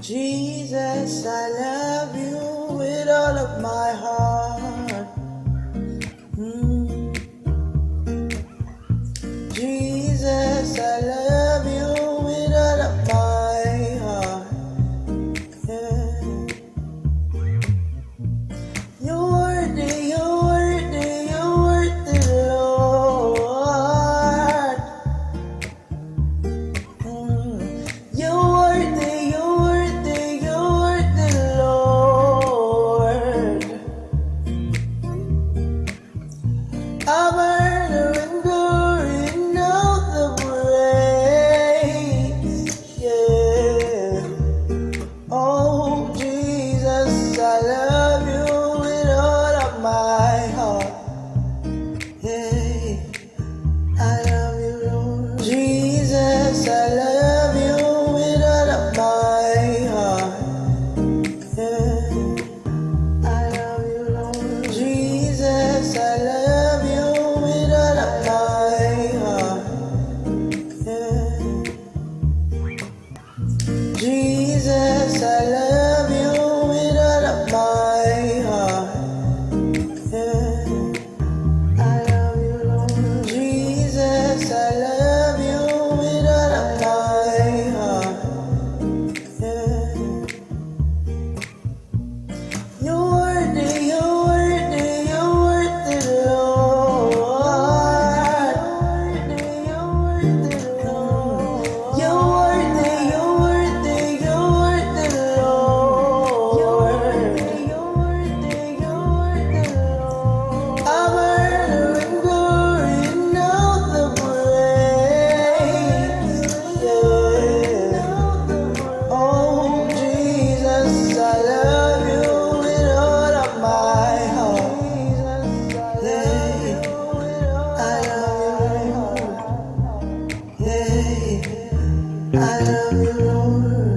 Jesus, I love you with all of my heart. Mm. Jesus, I love you with all of my heart. Yeah. You're worthy, you're worthy, you're worthy, Lord. You're worthy, you're worthy, you're worthy, Lord. Honor and glory and all the praise, yeah. Oh, Jesus, I love you with all of my heart, yeah. I love you, Lord. Jesus, I love you with all of my heart, yeah. I love you, Lord. Jesus, I love you with all of my heart, yeah. Jesus, I love you with all of my heart, yeah. I love you, Lord. Jesus, I love you with all of my heart, yeah. You're worthy, you're worthy, you're worthy, Lord. You're worthy, you're worthy, you're worthy, Lord. Honor and glory and all the praise, yeah. Oh, Jesus, I love you with all of my heart, yeah. I love you, Lord, yeah. I love you, Lord.